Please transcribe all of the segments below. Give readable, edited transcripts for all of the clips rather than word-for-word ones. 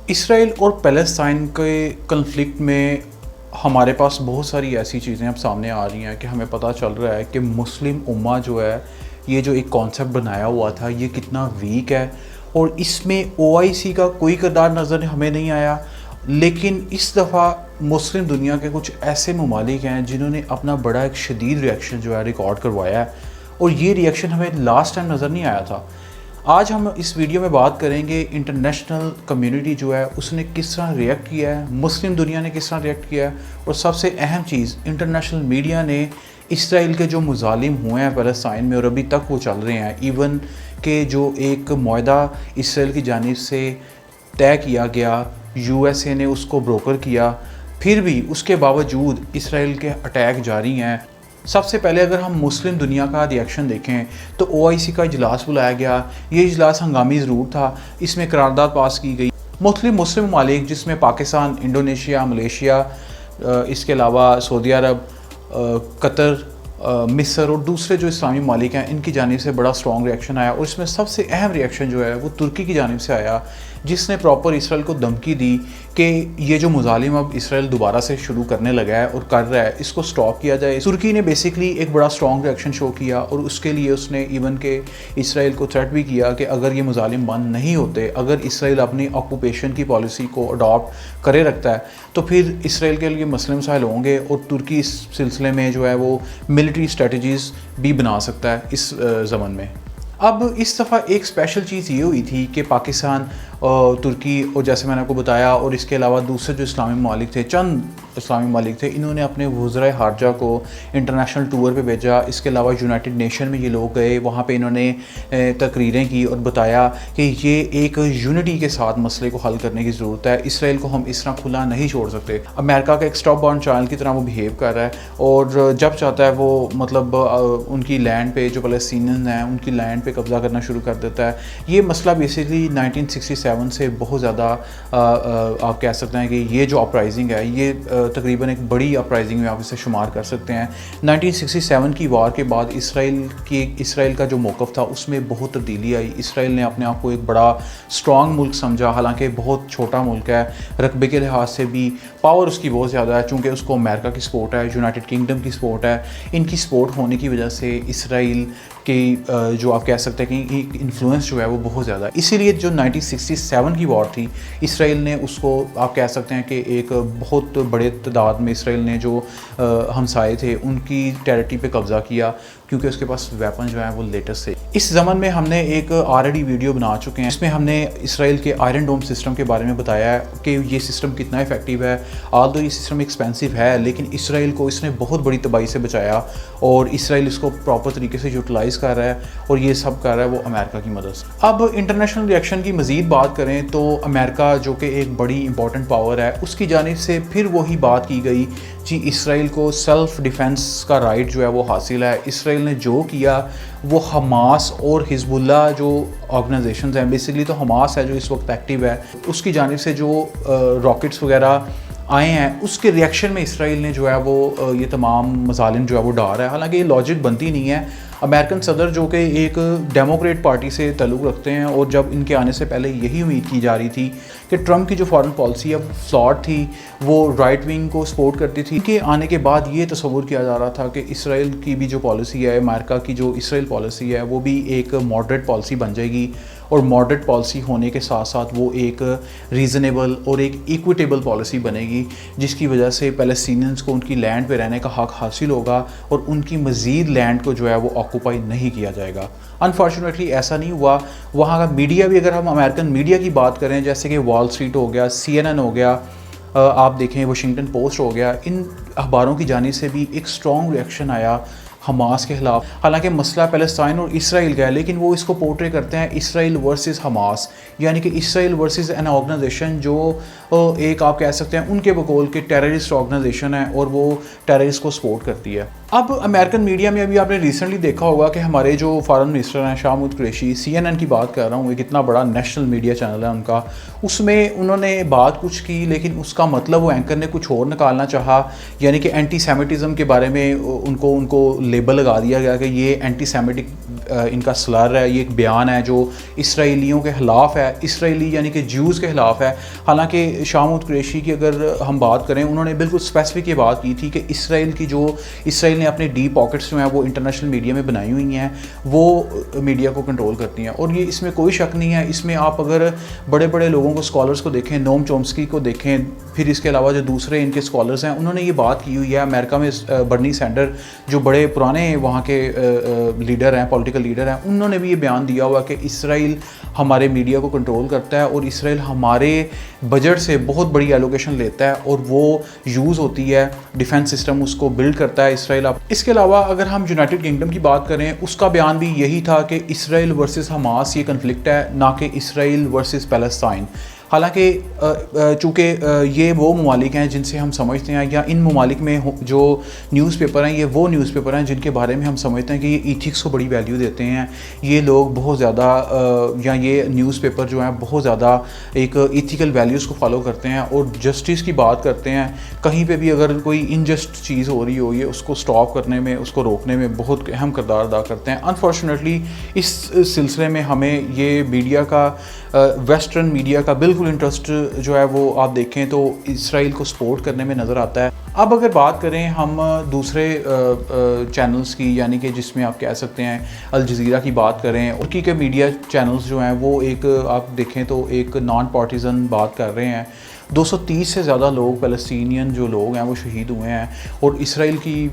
اسرائیل اور پیلسٹائن کے کنفلکٹ میں ہمارے پاس بہت ساری ایسی چیزیں اب سامنے آ رہی ہیں کہ ہمیں پتہ چل رہا ہے کہ مسلم امہ جو ہے یہ جو ایک کانسیپٹ بنایا ہوا تھا یہ کتنا ویک ہے، اور اس میں OIC کا کوئی کردار نظر ہمیں نہیں آیا۔ لیکن اس دفعہ مسلم دنیا کے کچھ ایسے ممالک ہیں جنہوں نے اپنا بڑا ایک شدید ریئیکشن جو ہے ریکارڈ کروایا ہے، اور یہ ریئیکشن ہمیں لاسٹ ٹائم نظر نہیں آیا تھا۔ آج ہم اس ویڈیو میں بات کریں گے انٹرنیشنل کمیونٹی جو ہے اس نے کس طرح ریئیکٹ کیا ہے، مسلم دنیا نے کس طرح ریئیکٹ کیا ہے، اور سب سے اہم چیز انٹرنیشنل میڈیا نے اسرائیل کے جو مظالم ہوئے ہیں پیلسٹائن میں اور ابھی تک وہ چل رہے ہیں، ایون کہ جو ایک معاہدہ اسرائیل کی جانب سے طے کیا گیا، USA نے اس کو بروکر کیا، پھر بھی اس کے باوجود اسرائیل کے اٹیک جاری ہیں۔ سب سے پہلے اگر ہم مسلم دنیا کا ریئیکشن دیکھیں تو OIC کا اجلاس بلایا گیا۔ یہ اجلاس ہنگامی ضرور تھا، اس میں قرارداد پاس کی گئی۔ مختلف مسلم ممالک جس میں پاکستان، انڈونیشیا، ملیشیا، اس کے علاوہ سعودی عرب، قطر، مصر اور دوسرے جو اسلامی ممالک ہیں ان کی جانب سے بڑا اسٹرانگ ریئیکشن آیا، اور اس میں سب سے اہم ریئیکشن جو ہے وہ ترکی کی جانب سے آیا، جس نے پراپر اسرائیل کو دھمکی دی کہ یہ جو مظالم اب اسرائیل دوبارہ سے شروع کرنے لگا ہے اور کر رہا ہے اس کو سٹاپ کیا جائے۔ ترکی نے بیسکلی ایک بڑا اسٹرانگ ریئیکشن شو کیا، اور اس کے لیے اس نے ایون کہ اسرائیل کو تھریٹ بھی کیا کہ اگر یہ مظالم بند نہیں ہوتے، اگر اسرائیل اپنی آکوپیشن کی پالیسی کو اڈاپٹ کرے رکھتا ہے تو پھر اسرائیل کے لیے مسئلے مسائل ہوں گے، اور ترکی اس سلسلے میں جو ہے وہ ملٹری اسٹریٹجیز بھی بنا سکتا ہے اس زمن میں۔ اب اس دفعہ ایک اسپیشل چیز یہ ہوئی تھی کہ پاکستان، ترکی اور جیسے میں نے آپ کو بتایا، اور اس کے علاوہ دوسرے جو اسلامی ممالک تھے، چند اسلامی ممالک تھے، انہوں نے اپنے وزرائے خارجہ کو انٹرنیشنل ٹور پہ بھیجا۔ اس کے علاوہ یونائٹڈ نیشن میں یہ لوگ گئے، وہاں پہ انہوں نے تقریریں کی اور بتایا کہ یہ ایک یونٹی کے ساتھ مسئلے کو حل کرنے کی ضرورت ہے، اسرائیل کو ہم اس طرح کھلا نہیں چھوڑ سکتے۔ امریکہ کا ایک اسٹاپ بارن چینل کی طرح وہ بیہیو کر رہا ہے، اور جب چاہتا ہے وہ مطلب ان کی لینڈ پہ جو فلسطینیز ہیں ان کی لینڈ پہ قبضہ کرنا شروع کر دیتا ہے۔ یہ مسئلہ بیسکلی 1967 سے بہت زیادہ آپ کہہ سکتے ہیں کہ یہ جو اپرائزنگ ہے یہ تقریباً ایک بڑی اپرائزنگ میں آپ اسے شمار کر سکتے ہیں۔ 1967 کی وار کے بعد اسرائیل کا جو موقف تھا اس میں بہت تبدیلی آئی۔ اسرائیل نے اپنے آپ کو ایک بڑا اسٹرانگ ملک سمجھا، حالانکہ بہت چھوٹا ملک ہے، رقبے کے لحاظ سے بھی پاور اس کی بہت زیادہ ہے، چونکہ اس کو امریکہ کی سپورٹ ہے، یونائٹڈ کنگڈم کی سپورٹ ہے۔ ان کی سپورٹ ہونے کی وجہ سے اسرائیل کی جو آپ کہہ سکتے ہیں کہ انفلوئنس جو ہے وہ بہت زیادہ ہے۔ اسی لیے جو 1967 کی وار تھی، اسرائیل نے اس کو آپ کہہ سکتے ہیں کہ ایک بہت بڑے تعداد میں اسرائیل نے جو ہمسائے تھے ان کی ٹیریٹری پہ قبضہ کیا، کیونکہ اس کے پاس ویپن جو ہیں وہ لیٹسٹ تھے۔ اس زمن میں ہم نے ایک آلریڈی ویڈیو بنا چکے ہیں، اس میں ہم نے اسرائیل کے آئرن ڈوم سسٹم کے بارے میں بتایا ہے کہ یہ سسٹم کتنا افیکٹیو ہے۔ آلدو یہ سسٹم ایکسپینسو ہے، لیکن اسرائیل کو اس نے بہت بڑی تباہی سے بچایا، اور اسرائیل اس کو پراپر طریقے سے یوٹیلائز کر رہا ہے، اور یہ سب کر رہا ہے وہ امریکہ کی مدد سے۔ اب انٹرنیشنل ریئیکشن کی مزید بات کریں تو امریکہ جو کہ ایک بڑی امپورٹنٹ پاور ہے، اس کی جانب سے پھر وہی بات کی گئی جی اسرائیل کو سیلف ڈیفenس کا رائٹ جو ہے وہ حاصل ہے۔ اسرائیل نے جو کیا وہ حماس اور حزب اللہ جو آرگنائزیشنز ہیں، بیسکلی تو حماس ہے جو اس وقت ایکٹیو ہے، اس کی جانب سے جو راکٹس وغیرہ آئے ہیں اس کے ریئیکشن میں اسرائیل نے جو ہے وہ یہ تمام مظالم جو ہے وہ ڈال رہا ہے۔ حالانکہ یہ لاجک بنتی نہیں ہے۔ امریکن صدر جو کہ ایک ڈیموکریٹ پارٹی سے تعلق رکھتے ہیں، اور جب ان کے آنے سے پہلے یہی امید کی جا رہی تھی کہ ٹرمپ کی جو فارن پالیسی ہے وہ فلاڈ تھی، وہ رائٹ ونگ کو سپورٹ کرتی تھی، کہ آنے کے بعد یہ تصور کیا جا رہا تھا کہ اسرائیل کی بھی جو پالیسی ہے، امریکہ کی جو اسرائیل پالیسی ہے وہ بھی ایک ماڈریٹ پالیسی بن جائے گی، اور ماڈریٹ پالیسی ہونے کے ساتھ ساتھ وہ ایک ریزنیبل اور ایک ایکویٹیبل پالیسی بنے گی، جس کی وجہ سے پیلسٹینینز کو ان کی لینڈ پہ رہنے کا حق حاصل ہوگا، اور ان کی مزید لینڈ کو جو ہے وہ آکوپائی نہیں کیا جائے گا۔ انفارچونیٹلی ایسا نہیں ہوا۔ وہاں کا میڈیا بھی، اگر ہم امریکن میڈیا کی بات کریں، جیسے کہ وال اسٹریٹ ہو گیا، CNN ہو گیا، آپ دیکھیں واشنگٹن پوسٹ ہو گیا، ان اخباروں کی جانب سے بھی ایک اسٹرانگ ریئیکشن آیا حماس کے خلاف۔ حالانکہ مسئلہ پیلسٹائن اور اسرائیل کا ہے، لیکن وہ اس کو پورٹری کرتے ہیں اسرائیل ورسز حماس، یعنی کہ اسرائیل ورسز این آرگنائزیشن جو ایک آپ کہہ سکتے ہیں ان کے بقول کہ ٹیررسٹ آرگنائزیشن ہے اور وہ ٹیررسٹ کو سپورٹ کرتی ہے. اب امریکن میڈیا میں ابھی آپ نے ریسنٹلی دیکھا ہوگا کہ ہمارے جو فارن منسٹر ہیں شاہ محمود قریشی, CNN کی بات کر رہا ہوں, ایک اتنا بڑا نیشنل میڈیا چینل ہے ان کا, اس میں انہوں نے بات کچھ کی لیکن اس کا مطلب وہ اینکر نے کچھ اور نکالنا چاہا, یعنی کہ اینٹی سیمیٹزم کے بارے میں ان کو لیبل لگا دیا گیا کہ یہ اینٹی سیمیٹک ان کا سلر ہے, یہ ایک بیان ہے جو اسرائیلیوں کے خلاف ہے, اسرائیلی یعنی کہ جیوز کے خلاف ہے. حالانکہ شاہ محمود قریشی کی اگر ہم بات کریں, انہوں نے بالکل اسپیسیفک یہ بات کی تھی کہ اسرائیل نے اپنے ڈی پاکٹس جو ہیں وہ انٹرنیشنل میڈیا میں بنائی ہوئی ہیں, وہ میڈیا کو کنٹرول کرتی ہیں. اور یہ اس میں کوئی شک نہیں ہے, اس میں آپ اگر بڑے بڑے لوگوں کو اسکالرس کو دیکھیں, نوم چومسکی کو دیکھیں, پھر اس کے علاوہ جو دوسرے ان کے اسکالرس ہیں, انہوں نے یہ بات کی ہوئی ہے. امریکہ میں برنی سینڈر جو بڑے پرانے وہاں کے لیڈر ہیں, پولیٹیکل لیڈر ہیں, انہوں نے بھی یہ بیان دیا ہوا کہ اسرائیل ہمارے میڈیا کو کنٹرول کرتا ہے اور اسرائیل ہمارے بجٹ سے بہت بڑی ایلوکیشن لیتا ہے اور وہ یوز ہوتی ہے, ڈیفنس سسٹم اس کو بلڈ کرتا ہے اسرائیل. اس کے علاوہ اگر ہم یونائٹڈ کنگڈم کی بات کریں, اس کا بیان بھی یہی تھا کہ اسرائیل ورسز حماس یہ کنفلکٹ ہے, نہ کہ اسرائیل ورسز پیلسٹائن. حالانکہ چونکہ یہ وہ ممالک ہیں جن سے ہم سمجھتے ہیں, یا ان ممالک میں جو نیوز پیپر ہیں یہ وہ نیوز پیپر ہیں جن کے بارے میں ہم سمجھتے ہیں کہ یہ ایتھکس کو بڑی ویلیو دیتے ہیں, یہ لوگ بہت زیادہ یا یہ نیوز پیپر جو ہیں بہت زیادہ ایک ایتھیکل ویلیوز کو فالو کرتے ہیں اور جسٹس کی بات کرتے ہیں. کہیں پہ بھی اگر کوئی انجسٹ چیز ہو رہی ہو, یہ اس کو سٹاپ کرنے میں, اس کو روکنے میں بہت اہم کردار ادا کرتے ہیں. انفارچونیٹلی اس سلسلے میں ہمیں یہ میڈیا کا, ویسٹرن میڈیا کا بالکل انٹرسٹ جو ہے وہ آپ دیکھیں تو اسرائیل کو سپورٹ کرنے میں نظر آتا ہے. اب اگر بات کریں ہم دوسرے چینلز کی, یعنی کہ جس میں آپ کہہ سکتے ہیں الجزیرہ کی بات کریں, ترکی کے میڈیا چینلز جو ہیں وہ ایک آپ دیکھیں تو ایک نان پارٹیزن بات کر رہے ہیں. 230 سے زیادہ لوگ فلسطینین جو لوگ ہیں وہ شہید ہوئے ہیں, اور اسرائیل کی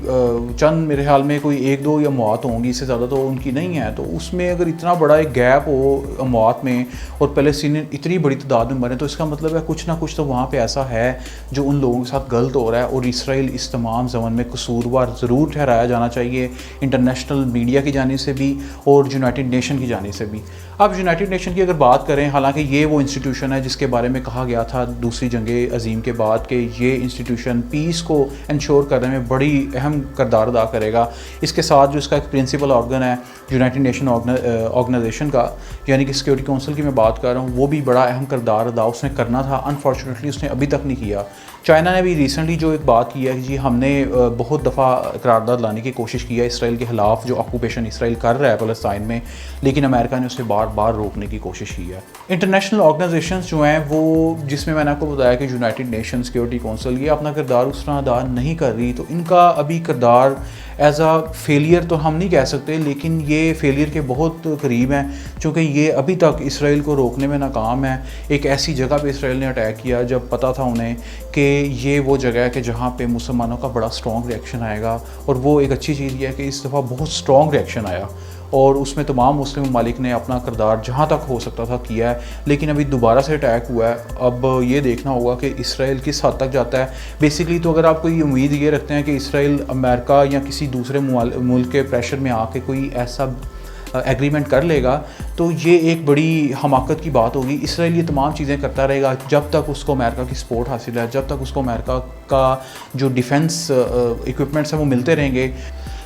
چند میرے خیال میں کوئی 1-2 یا اموات ہوں گی, اس سے زیادہ تو ان کی نہیں ہے. تو اس میں اگر اتنا بڑا ایک گیپ ہو اموات میں اور فلسطینین اتنی بڑی تعداد میں مرے, تو اس کا مطلب ہے کچھ نہ کچھ تو وہاں پہ ایسا ہے جو ان لوگوں کے ساتھ غلط ہو رہا ہے, اور اسرائیل اس تمام زمن میں قصوروار ضرور ٹھہرایا جانا چاہیے انٹرنیشنل میڈیا کی جانب سے بھی اور یونائٹڈ نیشن کی جانب سے بھی. اب یونائٹڈ نیشن کی اگر بات کریں, حالانکہ یہ وہ انسٹیٹیوشن ہے جس کے بارے میں کہا گیا تھا دوسری جنگ عظیم کے بعد کہ یہ انسٹیٹیوشن پیس کو انشور کرنے میں بڑی اہم کردار ادا کرے گا. اس کے ساتھ جو اس کا ایک پرنسپل آرگن ہے یونائٹڈ نیشن آرگنائزیشن کا, یعنی کہ سیکورٹی کونسل کی میں بات کر رہا ہوں, وہ بھی بڑا اہم کردار ادا اس نے کرنا تھا. انفارچونیٹلی اس نے ابھی تک نہیں کیا. چائنا نے بھی ریسنٹلی جو ایک بات کی ہے کہ جی ہم نے بہت دفعہ قرارداد لانے کی کوشش کی ہے اسرائیل کے خلاف, جو آکوپیشن اسرائیل کر رہا ہے فلسطین میں, لیکن امریکہ نے اسے بار بار روکنے کی کوشش کی ہے. انٹرنیشنل آرگنائزیشنز جو ہیں وہ, جس میں نے آپ کو بتایا کہ یونائٹڈ نیشن سیکورٹی کونسل, یہ اپنا کردار اس طرح ادا نہیں کر رہی, تو ان کا ابھی کردار ایز اے فیلئر تو ہم نہیں کہہ سکتے, لیکن یہ فیلئر کے بہت قریب ہیں, چونکہ یہ ابھی تک اسرائیل کو روکنے میں ناکام ہے. ایک ایسی جگہ پہ اسرائیل نے اٹیک کیا جب پتہ تھا انہیں کہ یہ وہ جگہ ہے کہ جہاں پہ مسلمانوں کا بڑا اسٹرانگ ریئیکشن آئے گا, اور وہ ایک اچھی چیز یہ ہے کہ اس دفعہ بہت اسٹرانگ ریئیکشن آیا, اور اس میں تمام مسلم ممالک نے اپنا کردار جہاں تک ہو سکتا تھا کیا ہے. لیکن ابھی دوبارہ سے اٹیک ہوا ہے, اب یہ دیکھنا ہوگا کہ اسرائیل کس حد تک جاتا ہے. بیسکلی تو اگر آپ کوئی امید یہ رکھتے ہیں کہ اسرائیل امریکہ یا کسی دوسرے ملک کے پریشر میں آ کے کوئی ایسا ایگریمنٹ کر لے گا, تو یہ ایک بڑی حماقت کی بات ہوگی. اسرائیل یہ تمام چیزیں کرتا رہے گا جب تک اس کو امریکہ کی سپورٹ حاصل ہے, جب تک اس کو امریکہ کا جو ڈیفنس ایکوپمنٹس ہیں وہ ملتے رہیں گے.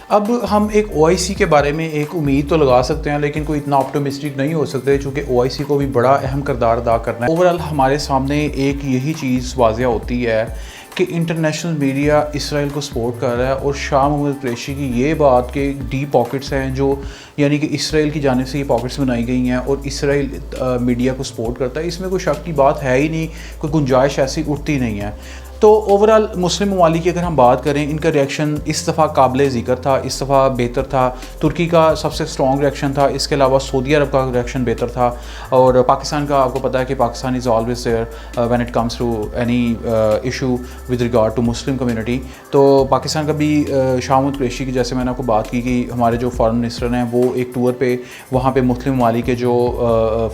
اب ہم ایک OIC کے بارے میں ایک امید تو لگا سکتے ہیں, لیکن کوئی اتنا آپٹومسٹک نہیں ہو سکتے, چونکہ OIC کو بھی بڑا اہم کردار ادا کرنا ہے. اوورآل ہمارے سامنے ایک یہی چیز واضح ہوتی ہے کہ انٹرنیشنل میڈیا اسرائیل کو سپورٹ کر رہا ہے, اور شاہ محمود قریشی کی یہ بات کہ ڈی پاکٹس ہیں جو, یعنی کہ اسرائیل کی جانب سے یہ پاکٹس بنائی گئی ہیں اور اسرائیل میڈیا کو سپورٹ کرتا ہے, اس میں کوئی شک کی بات ہے ہی نہیں, کوئی گنجائش ایسی اٹھتی نہیں ہے. تو اوورآل مسلم ممالک کی اگر ہم بات کریں, ان کا ریئیکشن اس دفعہ قابل ذکر تھا, اس دفعہ بہتر تھا. ترکی کا سب سے اسٹرانگ ریئیکشن تھا, اس کے علاوہ سعودی عرب کا ریئیکشن بہتر تھا, اور پاکستان کا آپ کو پتہ ہے کہ Pakistan is always there when it comes to any issue with regard to Muslim community. تو پاکستان کا بھی شاہ محمود قریشی کی, جیسے میں نے آپ کو بات کی کہ ہمارے جو فارن منسٹر ہیں وہ ایک ٹور پہ وہاں پہ مسلم ممالک کے جو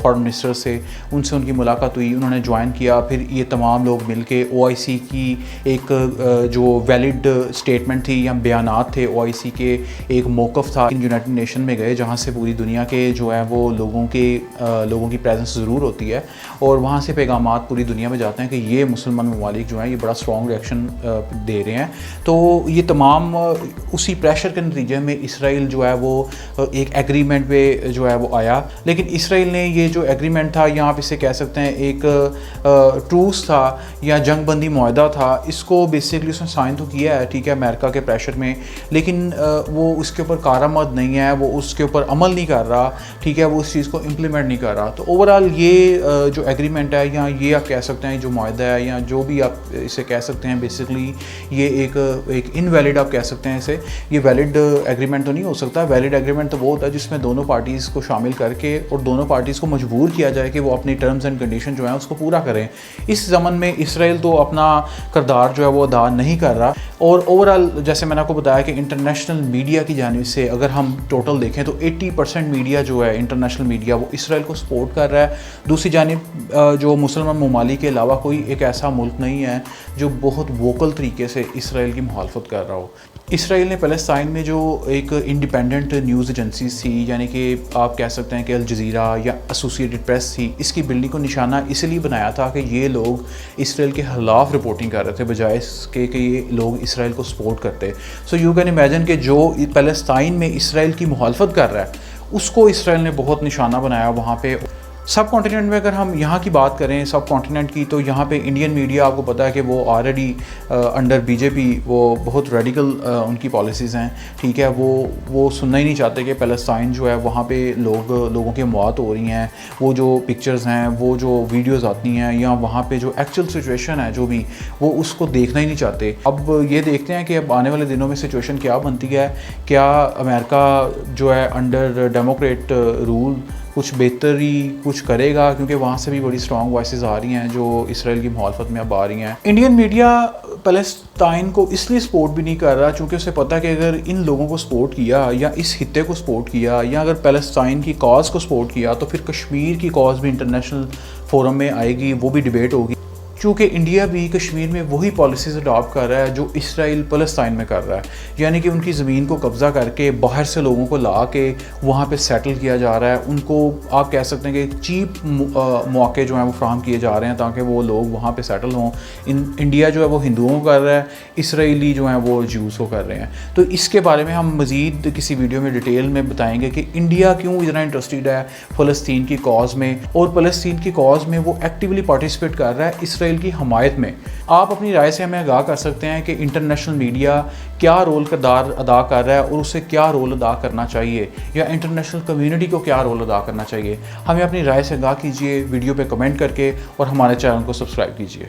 فارن منسٹر سے ان کی ملاقات ہوئی, انہوں نے جوائن کیا, پھر یہ تمام لوگ مل کے OIC کی کی ایک جو ویلڈ اسٹیٹمنٹ تھی یا بیانات تھے OIC کے، ایک موقف تھا یونائٹڈ نیشن میں گئے جہاں سے پوری دنیا کے جو ہے وہ لوگوں کی پریزنس ضرور ہوتی ہے، اور وہاں سے پیغامات پوری دنیا میں جاتے ہیں کہ یہ مسلمان ممالک جو ہیں یہ بڑا اسٹرانگ ریئیکشن دے رہے ہیں. تو یہ تمام اسی پریشر کے نتیجے میں اسرائیل جو ہے وہ ایک ایگریمنٹ پہ جو ہے وہ آیا. لیکن اسرائیل نے یہ جو ایگریمنٹ تھا، یا آپ اسے کہہ سکتے ہیں ایک ٹروس تھا یا جنگ بندی معاہدہ تھا، اس کو بیسکلی اس نے سائن تو کیا ہے، ٹھیک ہے، امریکہ کے پریشر میں، لیکن وہ اس کے اوپر کارآمد نہیں ہے، وہ اس کے اوپر عمل نہیں کر رہا، ٹھیک ہے، وہ اس چیز کو امپلیمنٹ نہیں کر رہا. تو اوورآل یہ جو ایگریمنٹ ہے، یا یہ آپ کہہ سکتے ہیں جو معاہدہ ہے، یا جو بھی آپ اسے کہہ سکتے ہیں، بیسکلی یہ ایک انویلڈ آپ کہہ سکتے ہیں اسے. یہ ویلڈ ایگریمنٹ تو نہیں ہو سکتا. ویلڈ ایگریمنٹ تو وہ ہوتا ہے جس میں دونوں پارٹیز کو شامل کر کے اور دونوں پارٹیز کو مجبور کیا جائے کہ وہ اپنی ٹرمز اینڈ کنڈیشن جو ہیں اس کو پورا کریں. اس زمن میں اسرائیل تو اپنا کردار جو ہے وہ ادا نہیں کر رہا. اور اوورآل جیسے میں نے آپ کو بتایا کہ انٹرنیشنل میڈیا کی جانب سے اگر ہم ٹوٹل دیکھیں تو 80% میڈیا جو ہے انٹرنیشنل میڈیا وہ اسرائیل کو سپورٹ کر رہا ہے. دوسری جانب جو مسلمان ممالک کے علاوہ کوئی ایک ایسا ملک نہیں ہے جو بہت ووکل طریقے سے اسرائیل کی مخالفت کر رہا ہو. اسرائیل نے فلسطین میں جو ایک انڈیپینڈنٹ نیوز ایجنسیز تھی، یعنی کہ آپ کہہ سکتے ہیں کہ الجزیرہ یا ایسوسیٹڈ پریس تھی، اس کی بلڈنگ کو نشانہ اس لیے بنایا تھا کہ یہ لوگ اسرائیل کے خلاف رپورٹنگ کر رہے تھے بجائے اس کے کہ یہ لوگ اسرائیل کو سپورٹ کرتے. سو یو کین امیجن کہ جو فلسطین میں اسرائیل کی مخالفت کر رہا ہے اس کو اسرائیل نے بہت نشانہ بنایا وہاں پہ. سب کانٹیننٹ میں اگر ہم یہاں کی بات کریں سب کانٹیننٹ کی، تو یہاں پہ انڈین میڈیا آپ کو پتہ ہے کہ وہ آلریڈی انڈر BJP وہ بہت ریڈیکل ان کی پالیسیز ہیں، ٹھیک ہے، وہ سننا ہی نہیں چاہتے کہ فلسطین جو ہے وہاں پہ لوگوں کی موت ہو رہی ہیں. وہ جو پکچرز ہیں، وہ جو ویڈیوز آتی ہیں، یا وہاں پہ جو ایکچوئل سچویشن ہے جو بھی، وہ اس کو دیکھنا ہی نہیں چاہتے. اب یہ دیکھتے ہیں کہ اب آنے والے دنوں میں سچویشن کیا بنتی ہے. کیا امریکہ جو ہے انڈر ڈیموکریٹ رول کچھ بہتری کچھ کرے گا، کیونکہ وہاں سے بھی بڑی اسٹرانگ وائسز آ رہی ہیں جو اسرائیل کی مخالفت میں اب آ رہی ہیں. انڈین میڈیا فلسطین کو اس لیے سپورٹ بھی نہیں کر رہا چونکہ اسے پتہ کہ اگر ان لوگوں کو سپورٹ کیا یا اس خطے کو سپورٹ کیا یا اگر فلسطین کی کاز کو سپورٹ کیا تو پھر کشمیر کی کاز بھی انٹرنیشنل فورم میں آئے گی، وہ بھی ڈیبیٹ ہوگی. چونکہ انڈیا بھی کشمیر میں وہی پالیسیز اڈاپٹ کر رہا ہے جو اسرائیل فلسطین میں کر رہا ہے، یعنی کہ ان کی زمین کو قبضہ کر کے باہر سے لوگوں کو لا کے وہاں پہ سیٹل کیا جا رہا ہے. ان کو آپ کہہ سکتے ہیں کہ چیپ مواقع جو ہیں وہ فراہم کیے جا رہے ہیں تاکہ وہ لوگ وہاں پہ سیٹل ہوں. انڈیا جو ہے وہ ہندوؤں کو کر رہا ہے، اسرائیلی جو ہیں وہ جیوز کو کر رہے ہیں. تو اس کے بارے میں ہم مزید کسی ویڈیو میں ڈیٹیل میں بتائیں گے کہ انڈیا کیوں اتنا انٹرسٹیڈ ہے فلسطین کی کاز میں، اور فلسطین کی کاز میں وہ ایکٹیولی پارٹیسپیٹ کر رہا ہے اسرائیل کی حمایت میں. آپ اپنی رائے سے ہمیں آگاہ کر سکتے ہیں کہ انٹرنیشنل میڈیا کیا رول کردار ادا کر رہا ہے اور اسے کیا رول ادا کرنا چاہیے، یا انٹرنیشنل کمیونٹی کو کیا رول ادا کرنا چاہیے. ہمیں اپنی رائے سے آگاہ کیجیے ویڈیو پہ کمنٹ کر کے، اور ہمارے چینل کو سبسکرائب کیجیے.